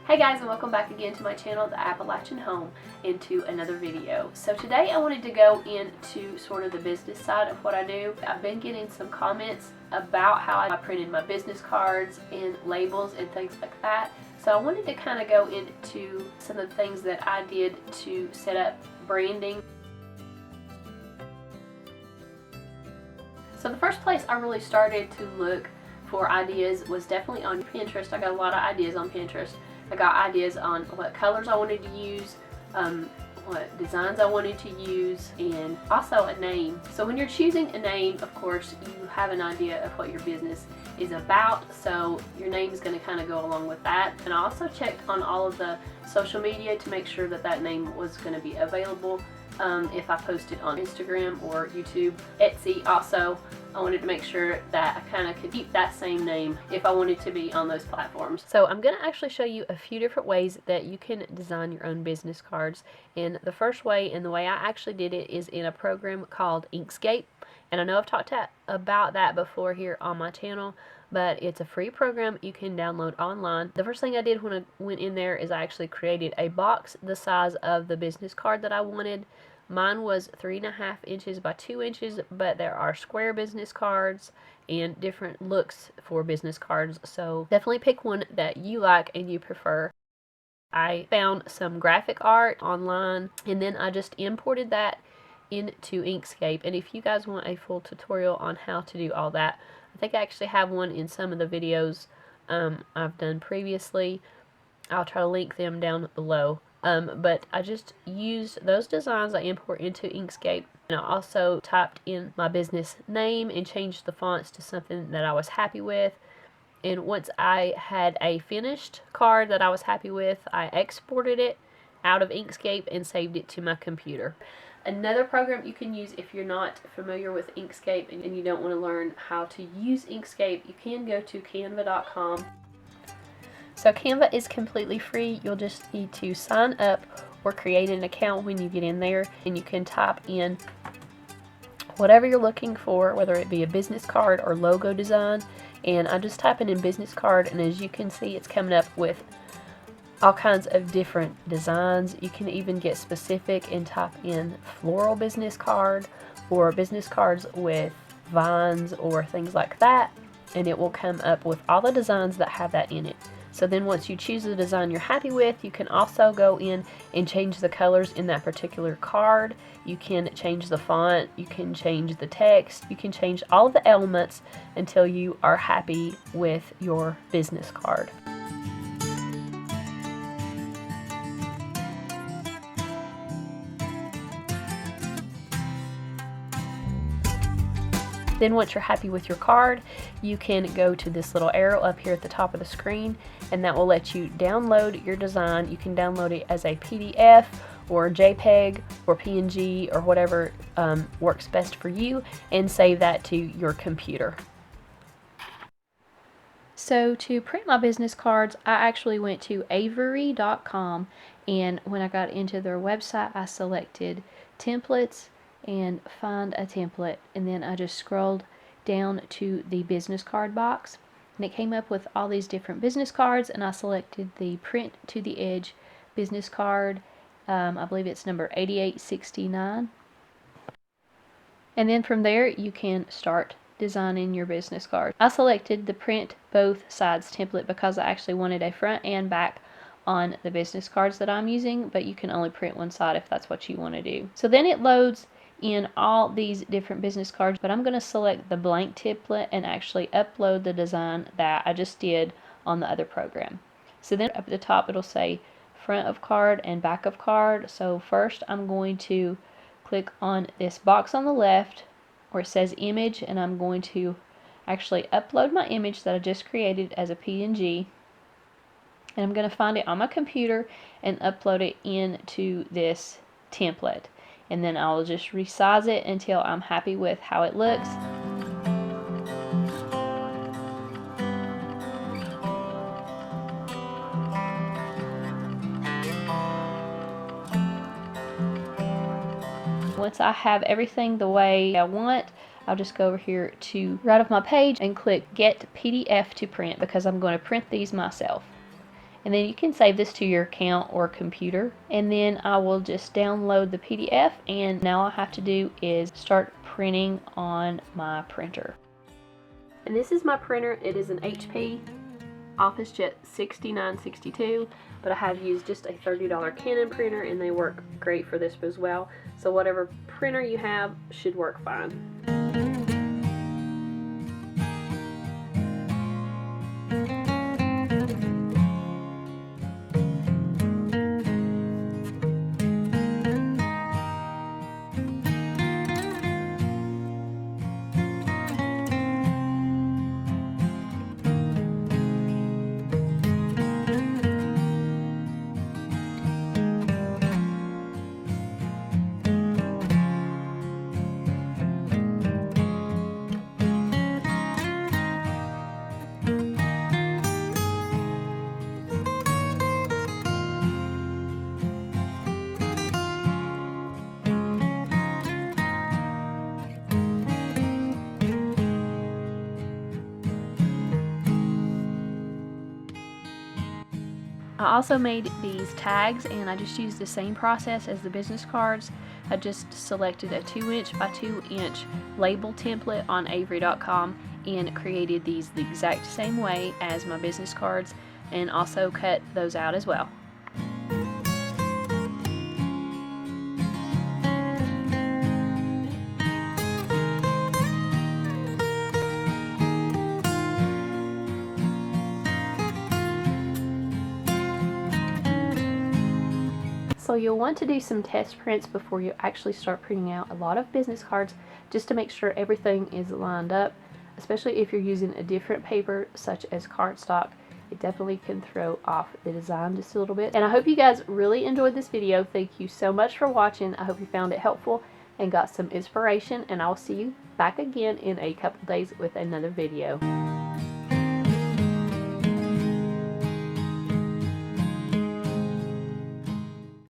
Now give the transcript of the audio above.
Hey guys, and welcome back again to my channel, The Appalachian Home, into another video. So today I wanted to go into sort of the business side of what I do. I've been getting some comments about how I printed my business cards and labels and things like that. So I wanted to kind of go into some of the things that I did to set up branding. So the first place I really started to look for ideas was definitely on Pinterest. I got a lot of ideas on Pinterest. I got ideas on what colors I wanted to use, what designs I wanted to use, and also a name. So when you're choosing a name, of course, you have an idea of what your business is about, so your name is going to kind of go along with that. And I also checked on all of the social media to make sure that that name was going to be available if I posted on Instagram or YouTube. Etsy also, I wanted to make sure that I kind of could keep that same name if I wanted to be on those platforms. So I'm going to actually show you a few different ways that you can design your own business cards. And the first way, and the way I actually did it, is in a program called Inkscape. And I know I've talked about that before here on my channel, but it's a free program you can download online. The first thing I did when I went in there is I actually created a box the size of the business card that I wanted. Mine was 3.5 inches by 2 inches, but there are square business cards and different looks for business cards, so definitely pick one that you like and you prefer. I found some graphic art online, and then I just imported that into Inkscape. And if you guys want a full tutorial on how to do all that, I think I actually have one in some of the videos I've done previously. I'll try to link them down below. But I just used those designs I import into Inkscape, and I also typed in my business name and changed the fonts to something that I was happy with. And once I had a finished card that I was happy with, I exported it out of Inkscape and saved it to my computer. Another program you can use if you're not familiar with Inkscape and you don't want to learn how to use Inkscape, you can go to canva.com. So Canva is completely free. You'll just need to sign up or create an account when you get in there, and you can type in whatever you're looking for, whether it be a business card or logo design. And I'm just typing in business card, and as you can see, it's coming up with all kinds of different designs. You can even get specific and type in floral business card or business cards with vines or things like that, and it will come up with all the designs that have that in it. So then once you choose the design you're happy with, you can also go in and change the colors in that particular card. You can change the font, you can change the text, you can change all of the elements until you are happy with your business card. Then once you're happy with your card, you can go to this little arrow up here at the top of the screen, and that will let you download your design. You can download it as a PDF or JPEG or PNG or whatever works best for you, and save that to your computer. So to print my business cards, I actually went to Avery.com, and when I got into their website, I selected templates and find a template, and then I just scrolled down to the business card box, and it came up with all these different business cards, and I selected the print to the edge business card. I believe it's number 8869, and then from there you can start designing your business card. I selected the print both sides template because I actually wanted a front and back on the business cards that I'm using, but you can only print one side if that's what you want to do. So then it loads in all these different business cards, but I'm going to select the blank template and actually upload the design that I just did on the other program. So then up at the top it'll say front of card and back of card. So first I'm going to click on this box on the left where it says image, and I'm going to actually upload my image that I just created as a PNG, and I'm going to find it on my computer and upload it into this template, and then I'll just resize it until I'm happy with how it looks. Once I have everything the way I want, I'll just go over here to right of my page and click Get PDF to Print, because I'm going to print these myself. And then you can save this to your account or computer. And then I will just download the PDF, and now all I have to do is start printing on my printer. And this is my printer. It is an HP OfficeJet 6962, but I have used just a $30 Canon printer, and they work great for this as well. So whatever printer you have should work fine. I also made these tags, and I just used the same process as the business cards. I just selected a 2" by 2" label template on Avery.com and created these the exact same way as my business cards, and also cut those out as well. So you'll want to do some test prints before you actually start printing out a lot of business cards, just to make sure everything is lined up, especially if you're using a different paper such as cardstock. It definitely can throw off the design just a little bit. And I hope you guys really enjoyed this video. Thank you so much for watching. I hope you found it helpful and got some inspiration, and I'll see you back again in a couple days with another video.